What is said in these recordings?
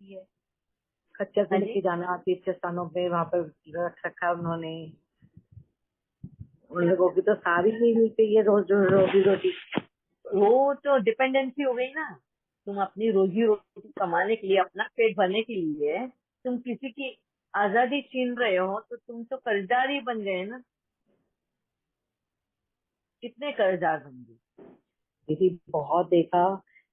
रहती है। खच्चर से हाँ लेके जी, जाना तीर्थ स्थानों पे, वहां पर रख रखा है उन्होंने। उन लोगों की तो सारी मिलनी चाहिए रोज रोज रोजी रोटी। वो तो डिपेंडेंसी हो गई ना। तुम अपनी रोजी रोटी कमाने के लिए, अपना पेट भरने के लिए तुम किसी की आजादी छीन रहे हो, तो तुम तो कर्जदार ही बन गए ना। कितने कर्जदार बन गए। दीदी बहुत देखा।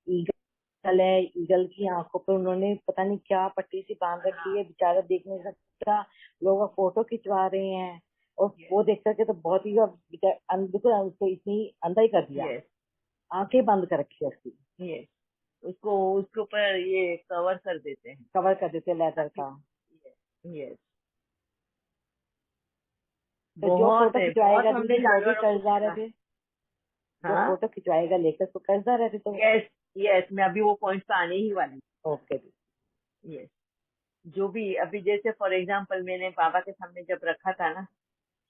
ईगल है, ईगल की आंखों पर उन्होंने पता नहीं क्या पट्टी सी बांध रखी है, बेचारा देख नहीं सकता। लोग फोटो खिंचवा रहे हैं और वो देख करके तो बहुत ही बिल्कुल उसको इतनी अंधा ही कर दिया। यस, आंखें बंद कर रखी है उसकी। यस। उसको उसके ऊपर ये कवर कर देते हैं कवर कर देते लेदर ताकि। का। यस। तो जो बहुत फोटो है, बहुत खिंचवाएगा हमने दीदी वो भी जानवरों को कर्जदार है देखा। फिर। जो हाँ। फोटो खिंचवाएगा लेकर तो कर्जदार है फिर तो। यस, यस, मैं अभी वो पॉइंट पे आने ही वाली ओके। हूँ। यस। जो भी अभी जैसे फॉर एग्जाम्पल मैंने बाबा के सामने जब रखा था ना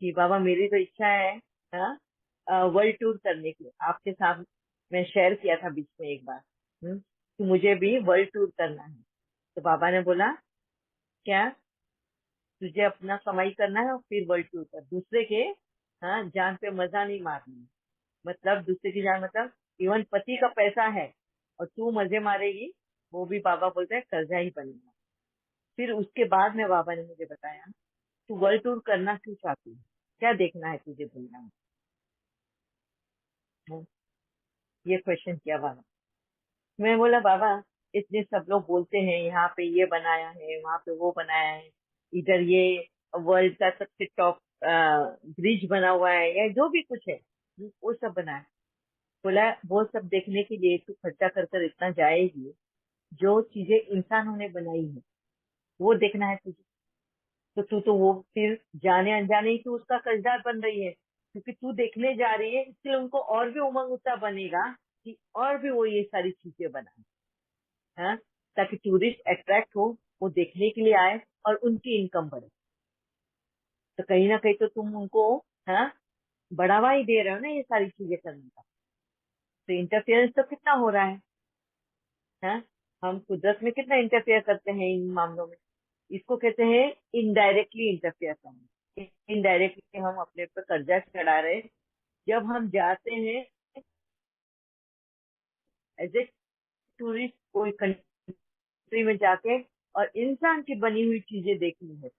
कि बाबा मेरी तो इच्छा है, हाँ, वर्ल्ड टूर करने की, आपके साथ मैं शेयर किया था बीच में एक बार, कि मुझे भी वर्ल्ड टूर करना है। तो बाबा ने बोला क्या, तुझे अपना कमाई करना है और फिर वर्ल्ड टूर कर, दूसरे के, हाँ, जान पे मजा नहीं मारनी। मतलब दूसरे की जान, मतलब इवन पति का पैसा है और तू मजे मारेगी, वो भी बाबा बोलते हैं कर्जा ही बनेगा। फिर उसके बाद में बाबा ने मुझे बताया, तू वर्ल्ड टूर करना क्यों चाहती है, क्या देखना है तुझे दुनिया में। हम्म, ये क्वेश्चन किया बाबा। मैं बोला बाबा, इतने सब लोग बोलते हैं यहाँ पे ये बनाया है, वहां पे वो बनाया है, इधर ये वर्ल्ड का सबसे टॉप ब्रिज बना हुआ है, या जो भी कुछ है, वो सब बना है। बोला वो सब देखने के लिए तू खर्चा कर कर इतना जाएगी, जो चीजें इंसानों ने बनाई है वो देखना है तुझे। तो वो फिर जाने अनजाने ही तू उसका कर्जदार बन रही है, क्योंकि तू देखने जा रही है, इसलिए उनको और भी उमंग उत्साह बनेगा कि और भी वो ये सारी चीजें बनाए, हाँ, ताकि टूरिस्ट अट्रैक्ट हो, वो देखने के लिए आए और उनकी इनकम बढ़े। तो कहीं ना कहीं तो तुम उनको, हाँ, बढ़ावा ही दे रहे हो ना ये सारी चीजें करने का। तो इंटरफेरेंस तो कितना हो रहा है, हाँ। हम कुदरत में कितना इंटरफेयर करते हैं इन मामलों में। इसको कहते हैं इनडायरेक्टली इंटरफेयर करना। इनडायरेक्टली हम अपने पर कर्जा चढ़ा रहे हैं। जब हम जाते हैं एज ए टूरिस्ट कोई कंट्री में जाके और इंसान की बनी हुई चीजें देखनी है,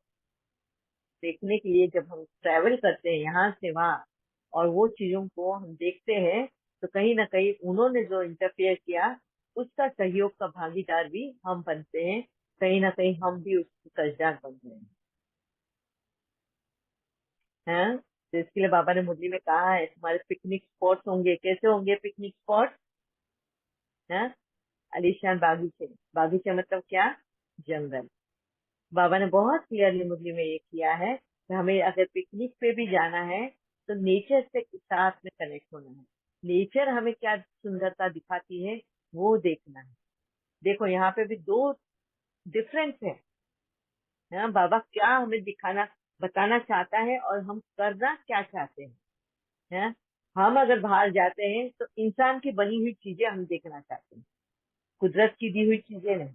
देखने के लिए जब हम ट्रैवल करते हैं यहाँ से वहाँ और वो चीजों को हम देखते हैं, तो कहीं ना कहीं उन्होंने जो इंटरफेयर किया उसका सहयोग का भागीदार भी हम बनते हैं। कहीं ना कहीं हम भी उसके कर्जदार बन रहे हैं। तो इसके लिए बाबा ने मुरली में कहा है, तुम्हारे पिकनिक स्पॉट्स होंगे, कैसे होंगे पिकनिक स्पॉट, है, आलीशान बागीचे। बागीचे मतलब क्या, जंगल। बाबा ने बहुत क्लियरली मुरली में ये किया है कि हमें अगर पिकनिक पे भी जाना है तो नेचर से साथ में कनेक्ट होना है। नेचर हमें क्या सुंदरता दिखाती है वो देखना है। देखो यहाँ पे भी दो डिफरेंस है, बाबा क्या हमें दिखाना बताना चाहता है और हम करना क्या चाहते हैं। हम अगर बाहर जाते हैं तो इंसान की बनी हुई चीजें हम देखना चाहते हैं, कुदरत की दी हुई चीजें नहीं,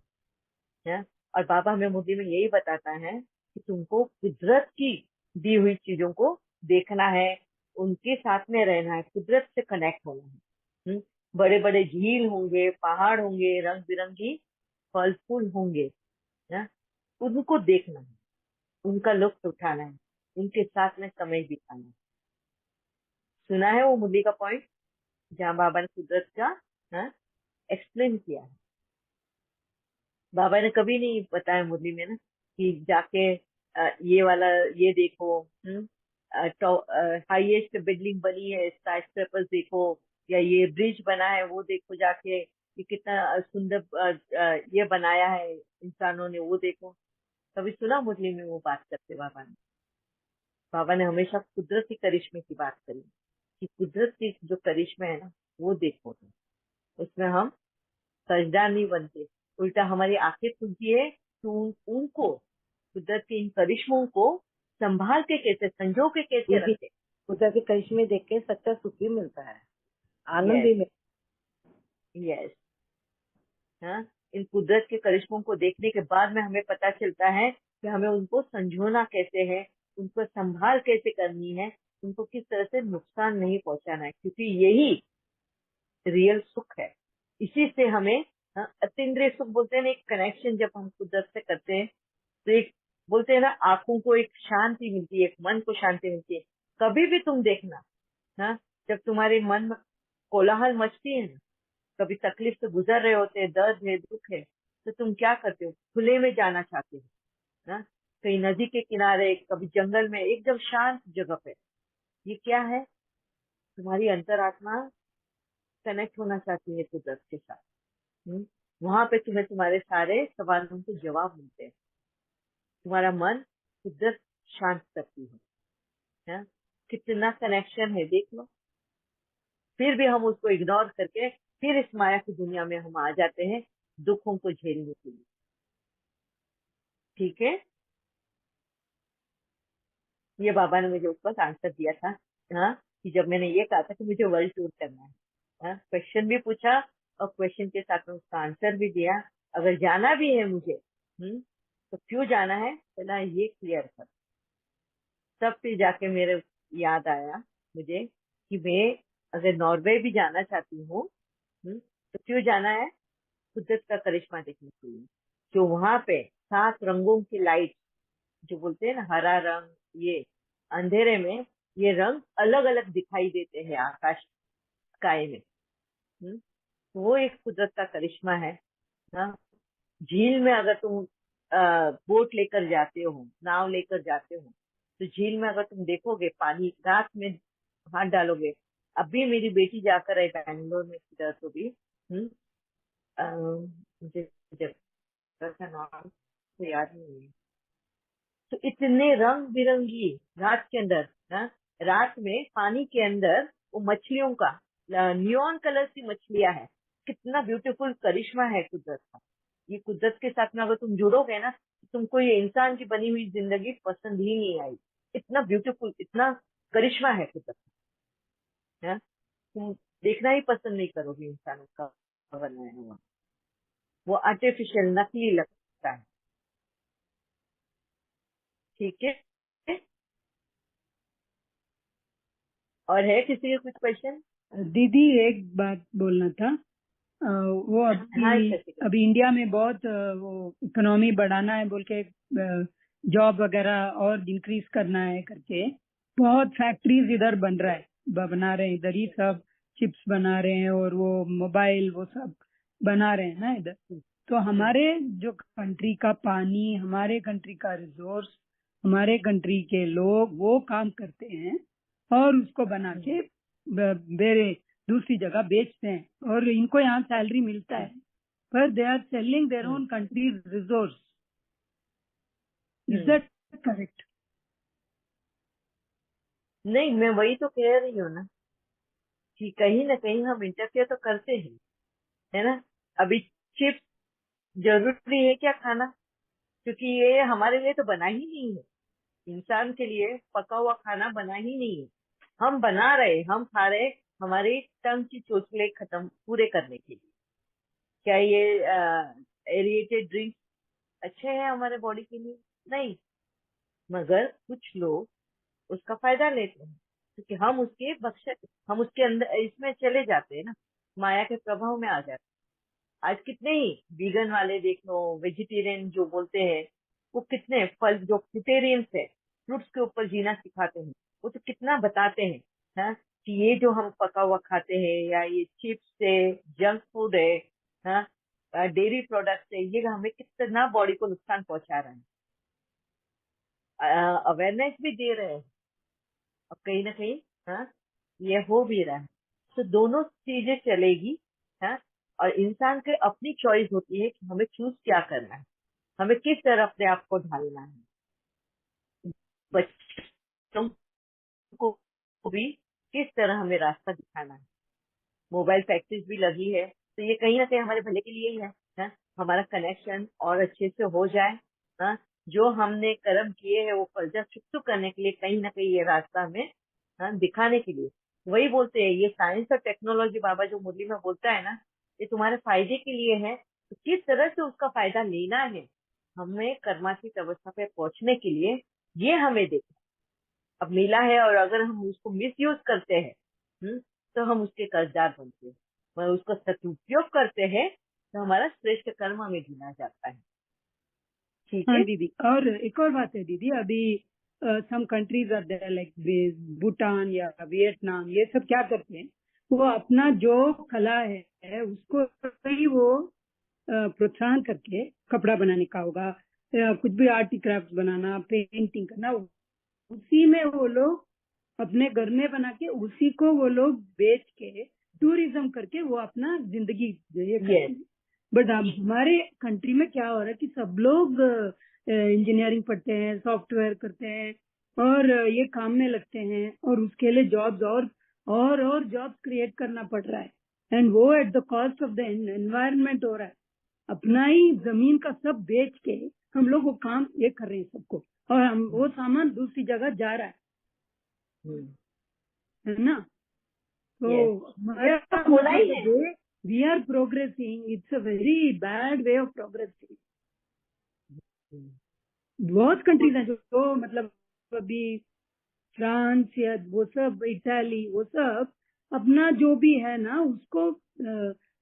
है। और बाबा हमें मुद्दे में यही बताता है कि तुमको कुदरत की दी हुई चीजों को देखना है, उनके साथ में रहना है, कुदरत से कनेक्ट होना है। बड़े बड़े झील होंगे, पहाड़ होंगे, रंग बिरंगी फल फूल होंगे, ना, उनको देखना है, उनका लुत्फ उठाना है, उनके साथ में समय बिताना है। सुना है वो मुरली का पॉइंट जहाँ बाबा ने कुदरत का, हाँ, एक्सप्लेन किया है। बाबा ने कभी नहीं बताया मुरली में ना कि जाके ये वाला ये देखो, हाईएस्ट बिल्डिंग बनी है, स्काई स्क्रैपर्स देखो, या ये ब्रिज बना है वो देखो जाके, कि कितना सुंदर ये बनाया है इंसानों ने, वो देखो। कभी सुना मुरली में वो बात करते बाबा ने? बाबा ने हमेशा कुदरती करिश्मे की बात करी कि कुदरत की जो करिश्मे है ना वो देखो तुम, उसमें हम कर्जदार नहीं बनते, उल्टा हमारी आंखें खुलती है तो उनको, कुदरत के इन करिश्मों को संभाल के कैसे संजो के कैसे दीदी रखे। कुदरत के करिश्मे देख के सच्चा सुख भी मिलता है, आनंद यस, भी मिलता यस, हाँ। इन कुदरत के करिश्मों को देखने के बाद में हमें पता चलता है कि हमें उनको संजोना कैसे है, उनको संभाल कैसे करनी है, उनको किस तरह से नुकसान नहीं पहुंचाना है, क्योंकि यही रियल सुख है। इसी से हमें अतीन्द्रिय सुख बोलते हैं ना, एक कनेक्शन जब हम कुदरत से करते हैं तो एक बोलते हैं ना, आंखों को एक शांति मिलती है, एक मन को शांति मिलती है। कभी भी तुम देखना, हाँ, जब तुम्हारे मन में कोलाहल मचती है ना, कभी तकलीफ से गुजर रहे होते हैं, दर्द है, दुख है, तो तुम क्या करते हो, खुले में जाना चाहते हो ना, कहीं नदी के किनारे, कभी जंगल में, एकदम शांत जगह पे। ये क्या है, तुम्हारी अंतरात्मा कनेक्ट होना चाहती है कुदरत के साथ। वहां पे तुम्हें तुम्हारे सारे सवालों के जवाब मिलते हैं, तुम्हारा मन कुदरत शांत करती है। कितना कनेक्शन है देख लो। फिर भी हम उसको इग्नोर करके फिर इस माया की दुनिया में हम आ जाते हैं दुखों को झेलने के लिए। ठीक है, ये बाबा ने मुझे उस वक्त आंसर दिया था, हाँ, कि जब मैंने ये कहा था कि मुझे वर्ल्ड टूर करना है, हाँ, क्वेश्चन भी पूछा और क्वेश्चन के साथ में उसका आंसर भी दिया। अगर जाना भी है मुझे, तो क्यों जाना है पहला ये क्लियर कर। तब फिर जाके मेरे याद आया मुझे कि मैं अगर नॉर्वे भी जाना चाहती हूँ, तो क्यों जाना है, कुदरत का करिश्मा देखने के लिए। जो वहां पे 7 रंगों की लाइट, जो बोलते हैं ना, हरा रंग, ये अंधेरे में ये रंग अलग अलग दिखाई देते हैं आकाश, स्काई में। वो एक कुदरत का करिश्मा है ना। झील में अगर तुम बोट लेकर जाते हो, नाव लेकर जाते हो, तो झील में अगर तुम देखोगे पानी, रात में हाथ डालोगे। अभी मेरी बेटी जाकर आई बैंगलोर में किधर तो भी, मुझे जगह का नाम तो याद नहीं है। तो इतने रंग बिरंगी रात के अंदर, रात में पानी के अंदर वो मछलियों का नियॉन कलर की मछलियां है। कितना ब्यूटीफुल करिश्मा है कुदरत का। ये कुदरत के साथ में अगर तुम जुड़ोगे ना, तो तुमको ये इंसान की बनी हुई जिंदगी पसंद ही नहीं आई। इतना ब्यूटीफुल, इतना करिश्मा है कुदरत का, तुम देखना ही पसंद नहीं करोगे इंसानों का बनाया हुआ। वो आर्टिफिशियल, नकली लगता है। ठीक है, और है किसी का कुछ क्वेश्चन? दीदी एक बात बोलना था। वो हाँ अभी शशिका। अभी इंडिया में बहुत वो इकोनॉमी बढ़ाना है बोल के, जॉब वगैरह और इंक्रीज करना है करके बहुत फैक्ट्रीज इधर बन रहा है, बना रहे हैं इधर ही सब, चिप्स बना रहे हैं और वो मोबाइल वो सब बना रहे हैं ना इधर। तो हमारे जो कंट्री का पानी, हमारे कंट्री का रिसोर्स, हमारे कंट्री के लोग वो काम करते हैं और उसको बना के मेरे दूसरी जगह बेचते हैं और इनको यहाँ सैलरी मिलता है, पर they are selling their own country resource. Is that correct? नहीं, मैं वही तो कह रही हूँ ना, कि कहीं ना कहीं हम इंटरफेयर तो करते हैं, है ना। अभी चिप्स जरूरी है क्या खाना, क्योंकि ये हमारे लिए तो बना ही नहीं है। इंसान के लिए पका हुआ खाना बना ही नहीं है। हम बना रहे, हम खा रहे, हमारी टंग की चोचले खत्म पूरे करने के लिए। क्या ये एरिएटेड ड्रिंक अच्छे हैं हमारे बॉडी के लिए? नहीं, मगर कुछ लोग उसका फायदा लेते हैं, क्योंकि हम उसके बख्श, हम उसके अंदर इसमें चले जाते हैं ना, माया के प्रभाव में आ जाते हैं। आज कितने ही वीगन वाले देख लो, वेजिटेरियन जो बोलते हैं, वो कितने फल, जो फ्रूटेरियंस है, फ्रूट्स के ऊपर जीना सिखाते हैं, वो तो कितना बताते हैं, हाँ, कि ये जो हम पका हुआ खाते हैं, या ये चिप्स है, जंक फूड है, हाँ, डेयरी प्रोडक्ट्स है, ये हमें कितना बॉडी को नुकसान पहुंचा रहा है। अवेयरनेस भी दे रहे हैं, और कहीं ना कहीं, हाँ, ये हो भी रहा है। तो दोनों चीजें चलेगी, हाँ, और इंसान के अपनी चॉइस होती है कि हमें चूज क्या करना है, हमें किस तरह अपने आप को ढालना है। बच्चों को भी किस तरह हमें रास्ता दिखाना है। मोबाइल फैक्ट्रीज भी लगी है, तो ये कहीं ना कहीं हमारे भले के लिए ही है, हाँ? हमारा कनेक्शन और अच्छे से हो जाए, हाँ? जो हमने कर्म किए हैं वो फर्जा चुकता करने के लिए कहीं ना कहीं ये रास्ता हमें, हाँ, दिखाने के लिए। वही बोलते हैं, ये साइंस और टेक्नोलॉजी बाबा जो मुरली में बोलता है ना, ये तुम्हारे फायदे के लिए है, तो किस तरह से उसका फायदा लेना है, हमें कर्मातीत अवस्था पे पहुंचने के लिए ये हमें देखना। अब मिला है और अगर हम उसको मिस यूज करते हैं, तो हम उसके कर्जदार बनते हैं। और उसका सदुपयोग करते हैं तो हमारा श्रेष्ठ कर्म हमें गिना जाता है। ठीक हाँ है। दीदी, और एक और बात है दीदी, अभी some countries are there like Bhutan या वियतनाम, ये सब क्या करते हैं, वो अपना जो कला है उसको ही वो प्रोत्साहन करके, कपड़ा बनाने का होगा, कुछ भी आर्ट क्राफ्ट बनाना, पेंटिंग करना, उसी में वो लोग अपने घर में बना के उसी को वो लोग बेच के टूरिज्म करके वो अपना जिंदगी ये करते यस। हैं। बट हमारे कंट्री में क्या हो रहा है कि सब लोग इंजीनियरिंग पढ़ते हैं, सॉफ्टवेयर करते हैं और ये काम में लगते हैं, और उसके लिए जॉब्स और जॉब्स क्रिएट करना पड़ रहा है, एंड वो at the cost of the environment हो रहा है। अपना ही जमीन का सब बेच के हम लोग वो काम ये कर रहे हैं सबको, और हम वो सामान दूसरी जगह जा रहा है ना। तो यस, ये हमारा तो होना ही है। Way we are progressing, it's a very bad way of progressing. बहुत कंट्रीज हैं जो मतलब अभी फ्रांस या वो सब, इटाली, वो सब अपना जो भी है ना उसको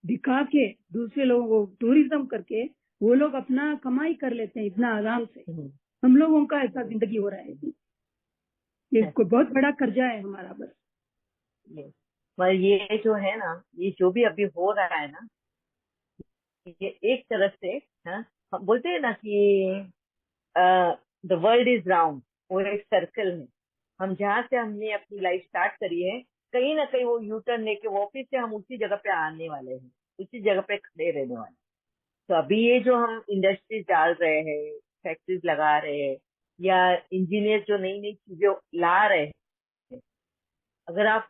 दिखा के दूसरे लोगों को टूरिज्म करके वो लोग अपना कमाई कर लेते हैं इतना आराम से। हम लोगों का ऐसा जिंदगी हो रहा है, ये कोई बहुत बड़ा कर्जा है हमारा बस। यस, पर ये जो है ना, ये जो भी अभी हो रहा है ना, ये एक तरह से, हाँ, हम बोलते हैं ना कि द वर्ल्ड इज राउंड, वो एक सर्कल है। हम जहाँ से हमने अपनी लाइफ स्टार्ट करी है, कहीं ना कहीं वो यू टर्न लेके वापिस से हम उसी जगह पे आने वाले हैं, उसी जगह पे खड़े रहने वाले हैं। तो अभी ये जो हम इंडस्ट्रीज डाल रहे हैं, फैक्ट्रीज लगा रहे हैं, या इंजीनियर जो नई नई चीजें ला रहे हैं, अगर आप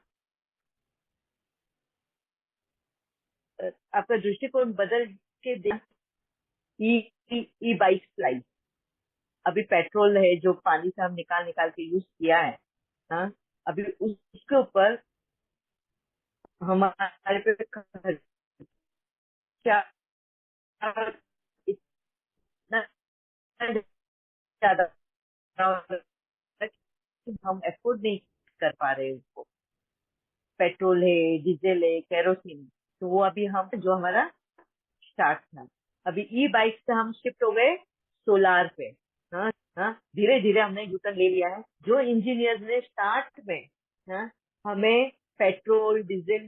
आपका दृष्टिकोण बदल के देख, ई ई बाइक लाई, अभी पेट्रोल है जो पानी से हम निकाल निकाल के यूज किया है, हाँ, अभी उसके ऊपर हमारे पे खर्चा इतना ज्यादा हो रहा है कि हम अफोर्ड नहीं कर पा रहे उसको। पेट्रोल है, डीजल है, केरोसिन, तो वो अभी हम जो हमारा स्टार्ट था, अभी ई बाइक से हम शिफ्ट हो गए सोलार पे। हाँ, हाँ, धीरे धीरे हमने यूटर्न ले लिया है। जो इंजीनियर्स ने स्टार्ट में, हाँ, हमें पेट्रोल डीजल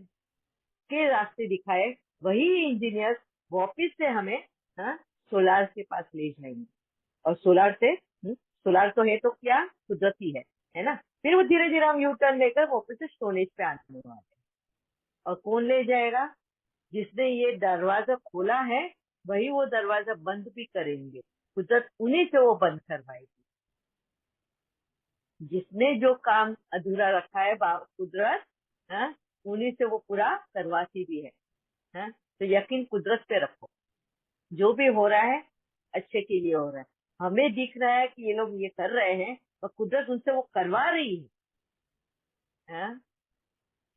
के रास्ते दिखाए, वही इंजीनियर्स वापिस से हमें, हाँ, सोलार के पास ले जाएंगे। और सोलार से, सोलार तो है तो क्या, कुदरती है ना। फिर वो धीरे धीरे हम यू टर्न लेकर वापस से स्टोनेज पे आने वाले हैं। और कौन ले जाएगा? जिसने ये दरवाजा खोला है, वही वो दरवाजा बंद भी करेंगे। कुदरत उन्हीं से वो बंद करवाएगी। जिसने जो काम अधूरा रखा है कुदरत, हाँ, उन्हीं से वो पूरा करवाती भी है। हाँ, तो यकीन कुदरत पे रखो, जो भी हो रहा है अच्छे के लिए हो रहा है। हमें दिख रहा है कि ये लोग ये कर रहे हैं, और कुदरत उनसे वो करवा रही है। हाँ?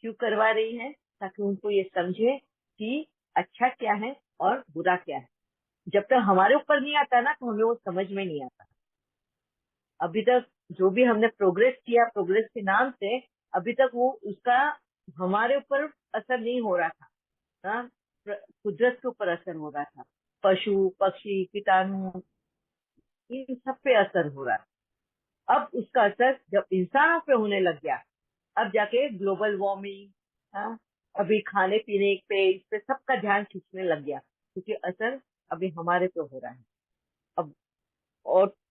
क्यों करवा रही है? ताकि उनको ये समझे कि अच्छा क्या है और बुरा क्या है। जब तक हमारे ऊपर नहीं आता ना, तो हमें वो समझ में नहीं आता। अभी तक जो भी हमने प्रोग्रेस किया, प्रोग्रेस के नाम से, अभी तक वो उसका हमारे ऊपर असर नहीं हो रहा था। हाँ? कुदरत के ऊपर असर हो रहा था। पशु पक्षी कीटाणु, इन सब पे असर हो रहा है। अब उसका असर जब इंसानों पे होने लग गया, अब जाके ग्लोबल वार्मिंग, हाँ, अभी खाने पीने पे, इस पे सबका ध्यान खींचने लग गया, क्योंकि असर अभी हमारे पे हो रहा है। अब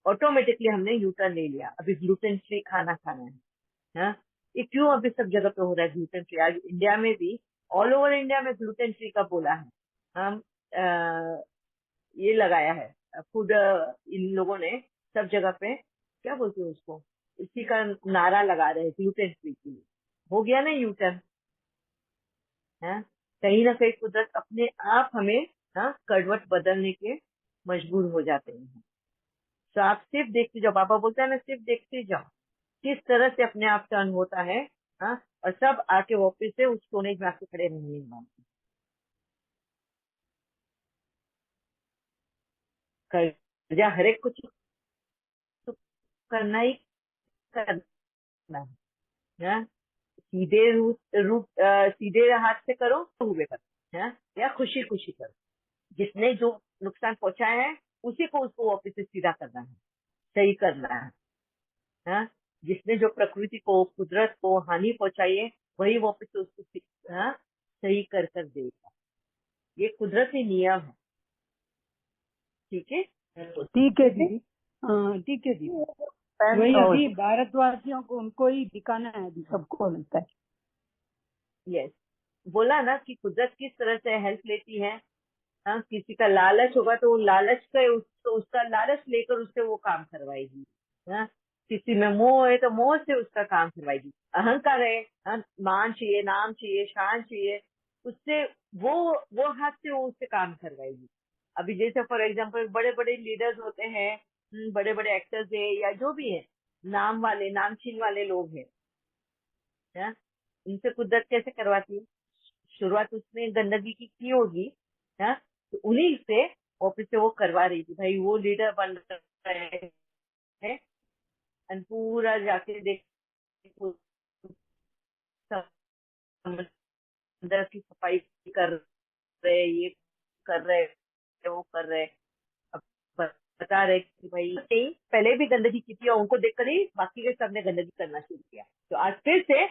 ऑटोमेटिकली हमने यू टर्न ले लिया, अभी ग्लूटेन फ्री खाना खाना है। हाँ? ये क्यों अभी सब जगह पे हो रहा है ग्लूटेन फ्री? आज इंडिया में भी, ऑल ओवर इंडिया में ग्लूटेन फ्री का बोला है। हम ये लगाया है फूड, इन लोगों ने सब जगह पे, क्या बोलते हैं उसको, इसी का नारा लगा रहे हैं ग्लूटेन फ्री के लिए। हो गया ना यू टर्न। है, कहीं ना कहीं कुदरत अपने आप हमें, हाँ, करवट बदलने के मजबूर हो जाते हैं। तो आप सिर्फ देखते जाओ, पापा बोलता है ना, सिर्फ देखते जाओ किस तरह से अपने आप टर्न होता है। हाँ, और सब आके वापिस से उस स्टोनेज में आके खड़े रहने वाले। कर्जा हर एक कुछ तो करना ही करना है। सीधे सीधे हाथ से करो तो हुए करो, है या खुशी खुशी करो। जिसने जो नुकसान पहुंचाया है उसी को उसको वापस से सीधा करना है, सही करना है। जिसने जो प्रकृति को, कुदरत को हानि पहुंचाई है वही वापस से उसको सही कर देगा। ये कुदरती नियम है। ठीक है, ठीक है दीदी। हाँ ठीक है दीदी। वही अभी भारतवासियों को उनको ही दिखाना है अभी, सबको लगता है। यस, बोला ना कि कुदरत किस तरह से हेल्प लेती है। किसी का लालच होगा तो वो लालच का उसका लालच लेकर उससे वो काम करवाएगी। किसी में मोह है तो मोह से उसका काम करवाएगी। अहंकार है, मान चाहिए, नाम चाहिए, शान चाहिए, उससे वो हाथ से वो उससे काम करवाएगी। अभी जैसे फॉर एग्जाम्पल बड़े बड़े लीडर्स होते हैं, बड़े बड़े एक्टर्स है या जो भी है, नाम वाले, नामचीन वाले लोग हैं, उनसे कुदरत कैसे करवाती है? शुरुआत उसने गंदगी की होगी, है, तो उन्हीं से ऑफिस से वो करवा रही थी। भाई वो लीडर बन रहे हैं और पूरा जाके देख समंदर की सफाई कर रहे, ये कर रहे, वो कर रहे। अब बता रहे कि भाई नहीं, पहले भी गंदगी की थी और उनको देखकर ही बाकी के सबने गंदगी करना शुरू किया। तो आज फिर से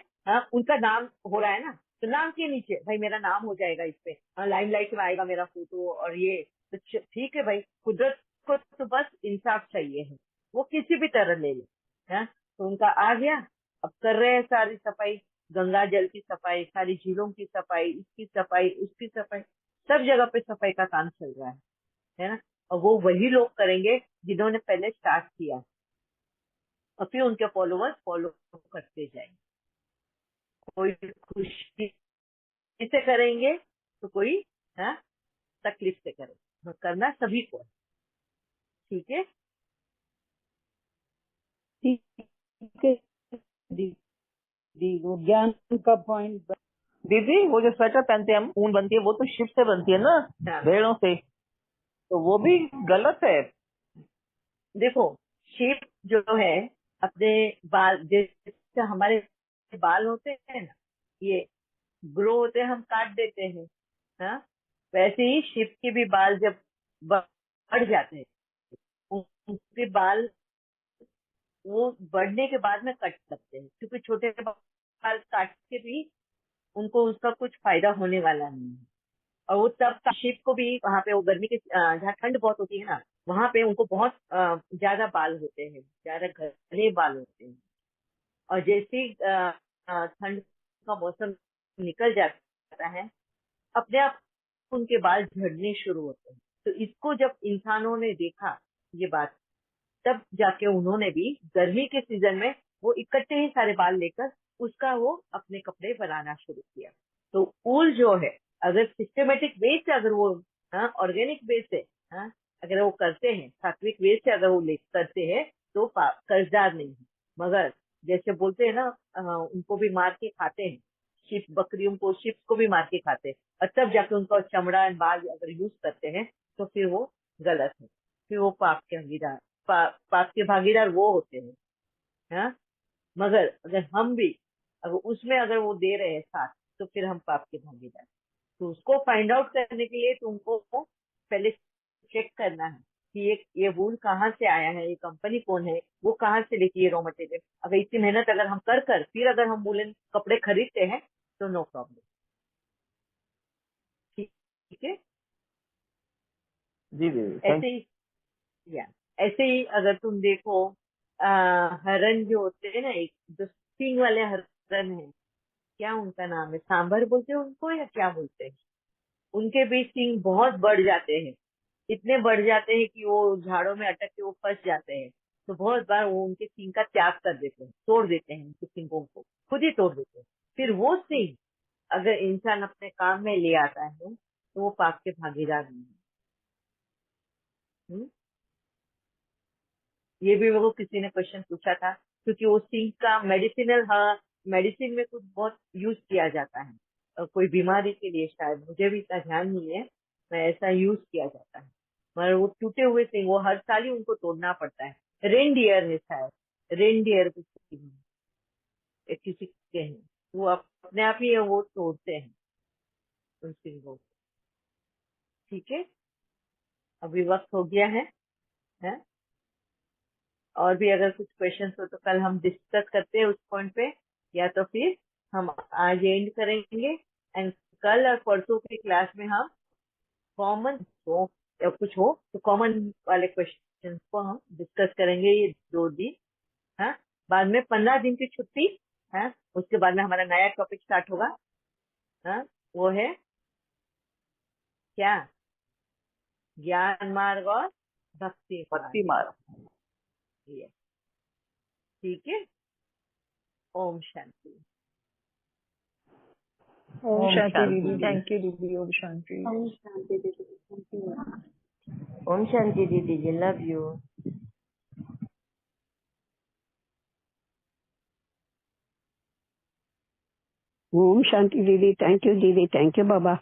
उनका नाम हो रहा है ना, तो नाम के नीचे भाई मेरा नाम हो जाएगा, इस पे लाइमलाइट में आएगा मेरा फोटो और ये। तो ठीक है भाई, कुदरत को तो बस इंसाफ चाहिए है, वो किसी भी तरह ले ले। तो उनका आ गया, अब कर रहे हैं सारी सफाई, गंगा जल की सफाई, सारी झीलों की सफाई, इसकी सफाई, उसकी सफाई, सब जगह पे सफाई का काम चल रहा है ना। और वो वही लोग करेंगे जिन्होंने पहले स्टार्ट किया, और फिर उनके फॉलोवर्स फॉलो करते जाएंगे। कोई खुशी से करेंगे तो कोई तकलीफ से करेंगे, करना सभी को है। ठीक है, ठीक है दीदी, वो ज्ञान का पॉइंट। दीदी वो जो स्वेटर पहनते हैं हम, ऊन बनती है, वो तो शिप से बनती है ना, भेड़ों से, तो वो भी गलत है। देखो शेप जो है, अपने बाल जैसे हमारे बाल होते हैं ना, ये ग्रो होते हैं, हम काट देते हैं, वैसे ही शिप के भी बाल जब बढ़ जाते हैं, उनके बाल वो बढ़ने के बाद में कट सकते हैं, क्योंकि छोटे बाल काट के भी उनको उसका कुछ फायदा होने वाला नहीं है। और वो तब शिप को भी वहां पे, वो गर्मी के जहाँ ठंड बहुत होती है ना, वहां पे उनको बहुत ज्यादा बाल होते हैं, ज्यादा घने बाल होते हैं। और जैसे ही ठंड का मौसम निकल जाता है, अपने आप उनके बाल झड़ने शुरू होते हैं। तो इसको जब इंसानों ने देखा ये बात, तब जाके उन्होंने भी गर्मी के सीजन में वो इकट्ठे ही सारे बाल लेकर उसका वो अपने कपड़े बनाना शुरू किया। तो ऊल जो है, अगर सिस्टमेटिक वे से, अगर वो ऑर्गेनिक वे से, अगर वो करते हैं, सात्विक वे से अगर वो करते हैं, तो कर्जदार नहीं है। मगर जैसे बोलते हैं ना, उनको भी मार के खाते हैं, शिप बकरियों को, शिप को भी मार के खाते हैं, और तब जाके उनका चमड़ा बाल अगर यूज करते हैं, तो फिर वो गलत है, फिर वो पाप के अंगीदार, पाप के भागीदार वो होते हैं। मगर अगर हम भी अगर उसमें अगर वो दे रहे हैं साथ, तो फिर हम पाप के भागीदार। तो उसको फाइंड आउट करने के लिए तुमको पहले चेक करना है कि ये वूल कहाँ से आया है, ये कंपनी कौन है, वो कहाँ से लेती है रॉ मटेरियल। अगर इतनी मेहनत अगर हम कर फिर अगर हम वूलन कपड़े खरीदते हैं, तो नो प्रॉब्लम। ठीक है, जी जी, ऐसे ही ऐसे ही अगर तुम देखो, हरण जो होते हैं ना, एक जो सींग वाले हरण है, क्या उनका नाम है, सांभर बोलते हैं उनको या क्या बोलते हैं, उनके भी सींग बहुत बढ़ जाते हैं, इतने बढ़ जाते हैं कि वो झाड़ों में अटक के वो फंस जाते हैं। तो बहुत बार वो उनके सींग का त्याग कर देते हैं, तोड़ देते हैं, उनके सींगों को खुद ही तोड़ देते हैं। फिर वो सींग अगर इंसान अपने काम में ले आता है, तो वो पाप के भागीदार नहीं है। ये भी मेरे को किसी ने क्वेश्चन पूछा था, क्योंकि वो सिंक का मेडिसिनल, मेडिसिन में कुछ बहुत यूज किया जाता है, कोई बीमारी के लिए, शायद मुझे भी इतना ध्यान नहीं है, मैं ऐसा यूज किया जाता है। मगर वो टूटे हुए सिंग वो हर साल ही उनको तोड़ना पड़ता है। रेनडियर है शायद, रेनडियर किसी के हैं, वो अपने आप ही वो तोड़ते हैं उन सिंगों को। ठीक है, अभी वक्त हो गया है? और भी अगर कुछ क्वेश्चन हो तो कल हम डिस्कस करते हैं उस पॉइंट पे, या तो फिर हम आज एंड करेंगे। एंड कल और परसों की क्लास में हम कॉमन हो या कुछ हो तो कॉमन वाले क्वेश्चन को हम डिस्कस करेंगे ये 2 दिन। हाँ, बाद में 15 दिन की छुट्टी है, उसके बाद में हमारा नया टॉपिक स्टार्ट होगा। हाँ, वो है क्या? ज्ञान मार्ग और भक्ति भक्ति मार्ग। मार्ग। ये ठीक है। ओम शांति। ओम ओम शांति शांति दीदी, दीदी। थैंक यू दीदी, ओम शांति। ओम शांति दीदी, थैंक यू। ओम शांति दीदी जी, लव यू। ओम शांति दीदी, थैंक यू बाबा।